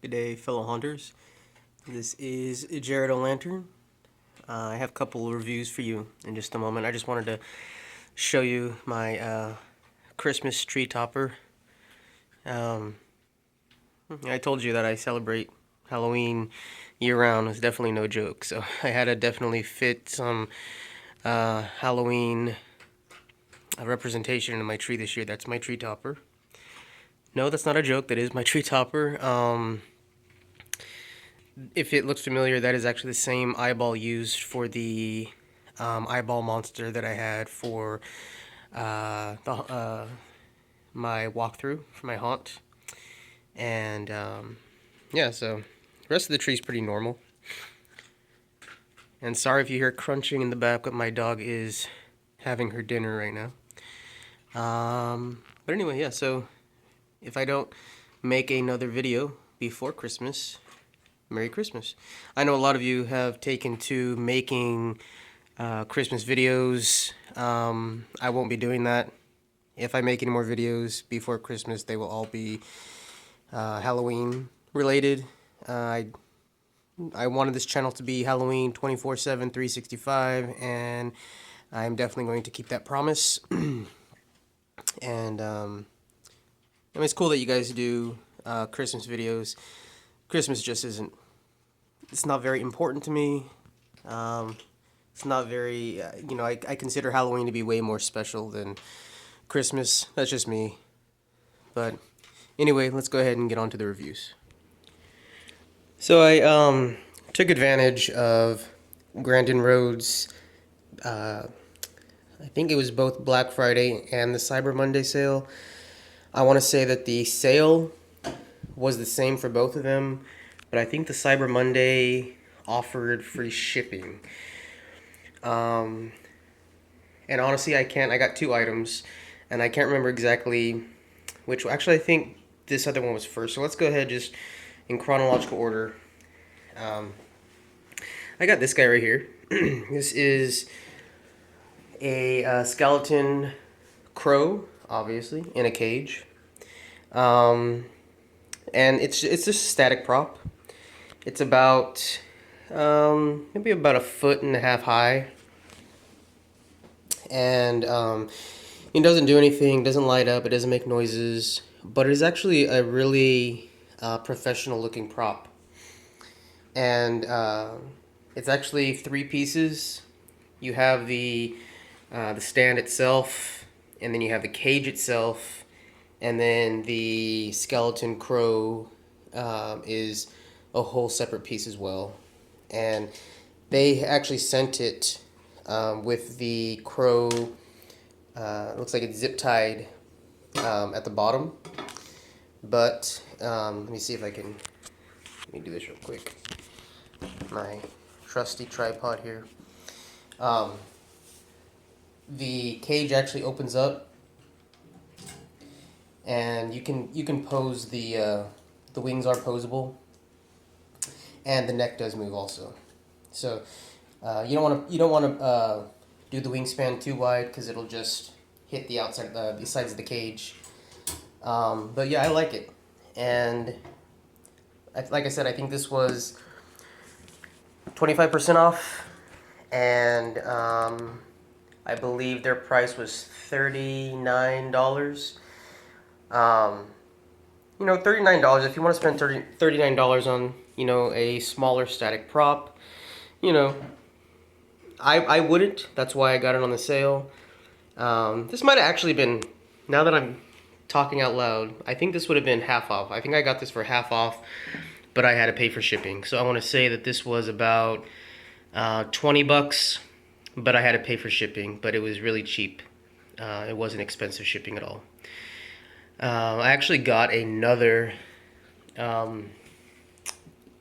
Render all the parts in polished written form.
Good day, fellow hunters. This is Jared O'Lantern. I have a couple of reviews for you in just a moment. I just wanted to show you my Christmas tree topper. Um, I told you that I celebrate Halloween year-round. It's definitely no joke. So I had to definitely fit some Halloween representation in my tree this year. That's my tree topper. No, that's not a joke. That is my tree topper. If it looks familiar, that is actually the same eyeball used for the eyeball monster that I had for my walkthrough for my haunt. And yeah, so the rest of the tree is pretty normal. And sorry if you hear crunching in the back, but my dog is having her dinner right now. But anyway, yeah, so if I don't make another video before Christmas, Merry Christmas. I know a lot of you have taken to making Christmas videos. I won't be doing that. If I make any more videos before Christmas, they will all be Halloween related. I wanted this channel to be Halloween 24/7, 365, and I'm definitely going to keep that promise. And I mean, it's cool that you guys do Christmas videos. Christmas just isn't, it's not very important to me. It's not very, I consider Halloween to be way more special than Christmas. That's just me. But anyway, let's go ahead and get on to the reviews. So I took advantage of Grandin Road's, I think it was both Black Friday and the Cyber Monday sale. I want to say that the sale was the same for both of them, but I think the Cyber Monday offered free shipping. And honestly, I got two items, and I can't remember exactly which. Actually, I think this other one was first. So let's go ahead just in chronological order. I got this guy right here. This is a skeleton crow, obviously, in a cage. And it's just a static prop. It's about maybe about 1.5 feet high, and it doesn't do anything, doesn't light up, it doesn't make noises, but it is actually a really professional looking prop. And it's actually 3 pieces. You have the stand itself, and then you have the cage itself, and then the skeleton crow is a whole separate piece as well. And they actually sent it with the crow. Looks like it's zip tied at the bottom. But let me see if I can. Let me do this real quick. My trusty tripod here. The cage actually opens up, and you can pose the wings are posable, and the neck does move also. So you don't want to do the wingspan too wide because it'll just hit the outside the sides of the cage. But yeah, I like it, and like I said, I think this was 25% off, and I believe their price was $39. $39, if you want to spend $39 on, a smaller static prop, I wouldn't. That's why I got it on the sale. This might have actually been, now that I'm talking out loud, I think this would have been half off. I think I got this for half off, but I had to pay for shipping. So I want to say that this was about $20, but I had to pay for shipping, but it was really cheap. It wasn't expensive shipping at all. I actually got another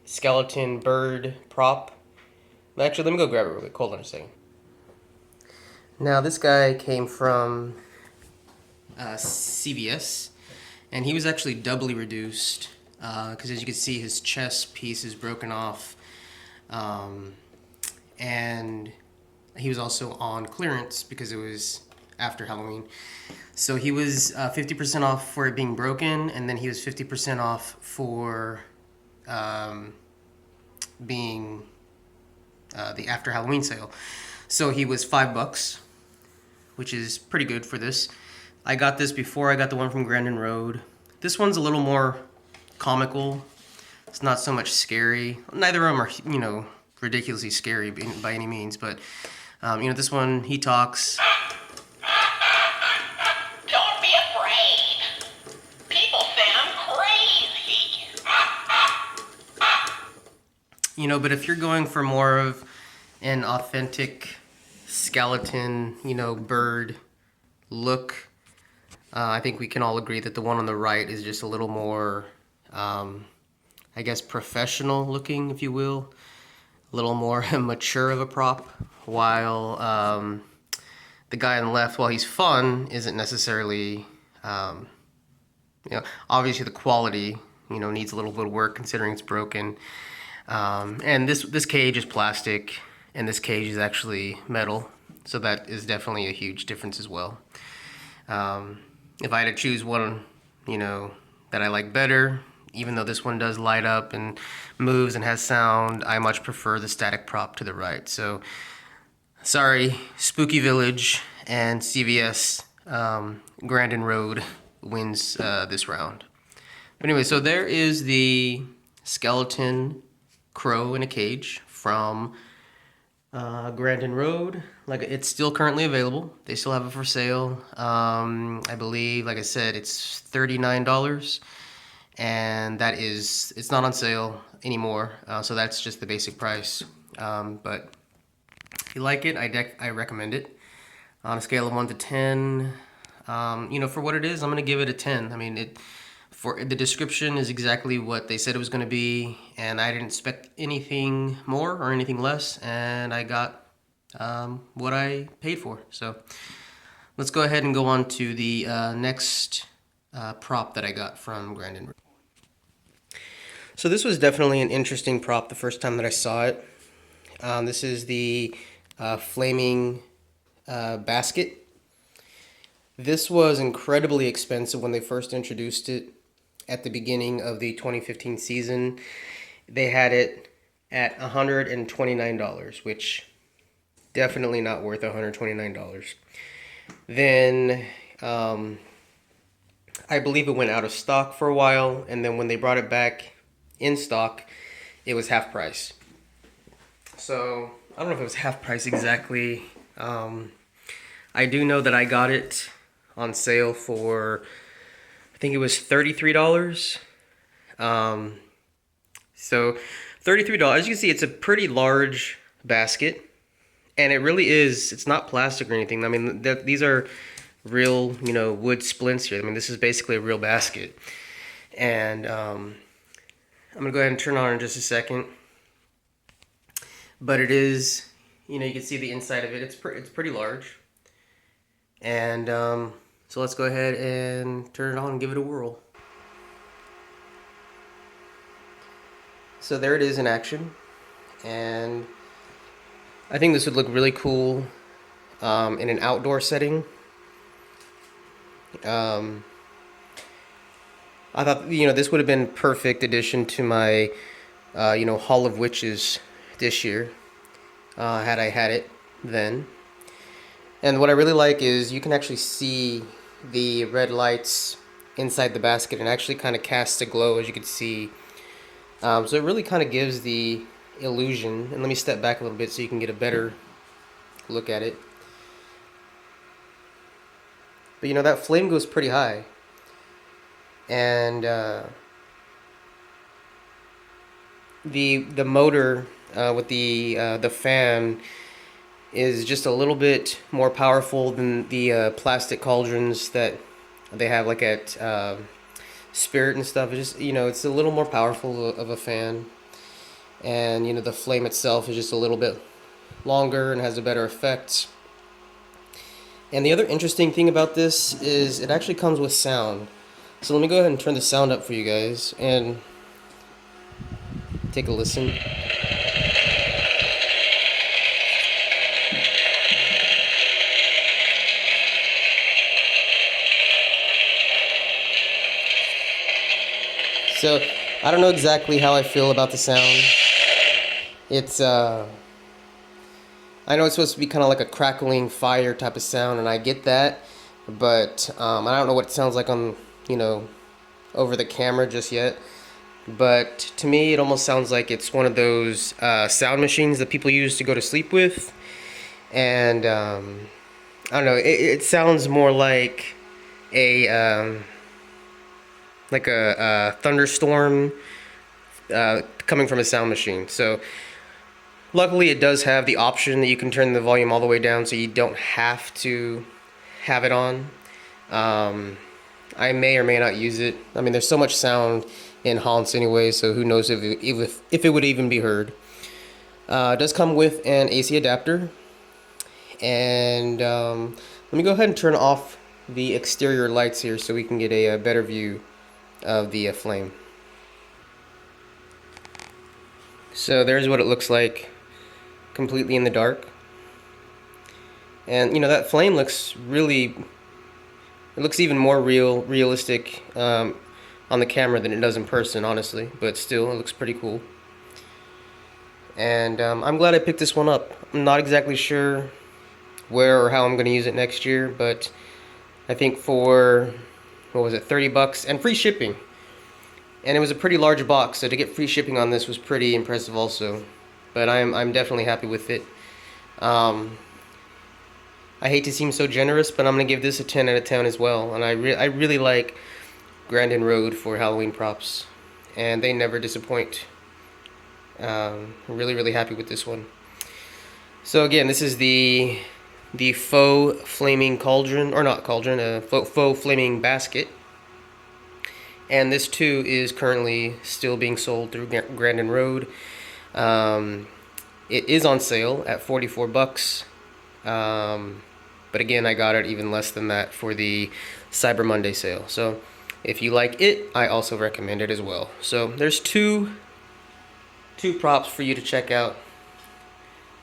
skeleton bird prop. Actually, let me go grab it real quick. Hold on a second. Now, this guy came from CVS, and he was actually doubly reduced because as you can see, his chest piece is broken off, and he was also on clearance because it was after Halloween. So he was 50% off for it being broken, and then he was 50% off for being the after Halloween sale. So he was $5, which is pretty good for this. I got this before I got the one from Grandin Road. This one's a little more comical. It's not so much scary. Neither of them are, ridiculously scary by any means, but, this one, he talks. Don't be afraid. People say I'm crazy. But if you're going for more of an authentic skeleton, bird look, I think we can all agree that the one on the right is just a little more, I guess, professional looking, if you will. A little more mature of a prop, while the guy on the left, while he's fun, isn't necessarily, obviously the quality, needs a little bit of work considering it's broken. And this cage is plastic, and this cage is actually metal, so that is definitely a huge difference as well. If I had to choose one, that I like better, even though this one does light up and moves and has sound, I much prefer the static prop to the right. So, sorry, Spooky Village and CVS Grandin Road wins this round. But anyway, so there is the skeleton crow in a cage from Grandin Road. Like, it's still currently available. They still have it for sale. I believe, like I said, it's $39. And it's not on sale anymore, so that's just the basic price. But if you like it, I recommend it. On a scale of 1 to 10, for what it is, I'm gonna give it a 10. I mean, for the description is exactly what they said it was gonna be, and I didn't expect anything more or anything less, and I got what I paid for. So let's go ahead and go on to the next prop that I got from Grandin Road. So this was definitely an interesting prop the first time that I saw it. This is the flaming basket. This was incredibly expensive when they first introduced it at the beginning of the 2015 season. They had it at $129, which definitely not worth $129. Then I believe it went out of stock for a while, and then when they brought it back in stock, it was half price. So I don't know if it was half price exactly. I do know that I got it on sale for, I think it was $33. So $33. As you can see, it's a pretty large basket, and it really is. It's not plastic or anything. I mean, these are real, wood splints here. I mean, this is basically a real basket, and I'm gonna go ahead and turn it on in just a second. But it is, you can see the inside of it. It's pretty large. And so let's go ahead and turn it on and give it a whirl. So there it is in action. And I think this would look really cool in an outdoor setting. I thought, this would have been perfect addition to my, Hall of Witches this year, had I had it then. And what I really like is you can actually see the red lights inside the basket and actually kind of casts a glow, as you can see. So it really kind of gives the illusion. And let me step back a little bit so you can get a better look at it. But that flame goes pretty high. And the motor with the fan is just a little bit more powerful than the plastic cauldrons that they have, like at Spirit and stuff. It's just, it's a little more powerful of a fan, and the flame itself is just a little bit longer and has a better effect. And the other interesting thing about this is it actually comes with sound. So let me go ahead and turn the sound up for you guys and take a listen. So I don't know exactly how I feel about the sound. It's I know it's supposed to be kind of like a crackling fire type of sound, and I get that, but I don't know what it sounds like on, you know, over the camera just yet. But to me, it almost sounds like it's one of those sound machines that people use to go to sleep with, and I don't know. It sounds more a like a thunderstorm coming from a sound machine. So luckily, it does have the option that you can turn the volume all the way down, so you don't have to have it on. I may or may not use it. I mean, there's so much sound in haunts anyway, so who knows if it would even be heard. It does come with an AC adapter, and let me go ahead and turn off the exterior lights here so we can get a better view of the flame. So there's what it looks like completely in the dark. And you know, that flame looks really, it looks even more realistic on the camera than it does in person, honestly, but still it looks pretty cool. And I'm glad I picked this one up. I'm not exactly sure where or how I'm going to use it next year, but I think for, what was it, 30 bucks and free shipping. And it was a pretty large box, so to get free shipping on this was pretty impressive also. But I'm definitely happy with it. I hate to seem so generous, but I'm going to give this a 10 out of 10 as well. And I really like Grandin Road for Halloween props, and they never disappoint. Really happy with this one. So again, this is the faux flaming cauldron, or not cauldron, a faux flaming basket. And this too is currently still being sold through Grandin Road. It is on sale at 44 bucks. But again, I got it even less than that for the Cyber Monday sale. So if you like it, I also recommend it as well. So there's two props for you to check out.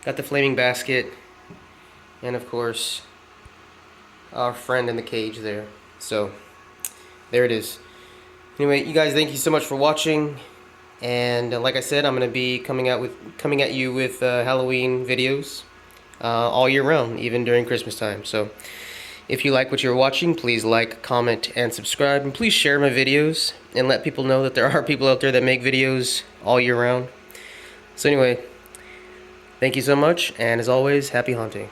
Got the flaming basket, and of course our friend in the cage there. So there it is. Anyway, you guys, thank you so much for watching. And like I said, I'm going to be coming at you with Halloween videos all year round, even during Christmas time. So if you like what you're watching, please like, comment, and subscribe. And please share my videos and let people know that there are people out there that make videos all year round. So anyway, thank you so much, and as always, happy haunting.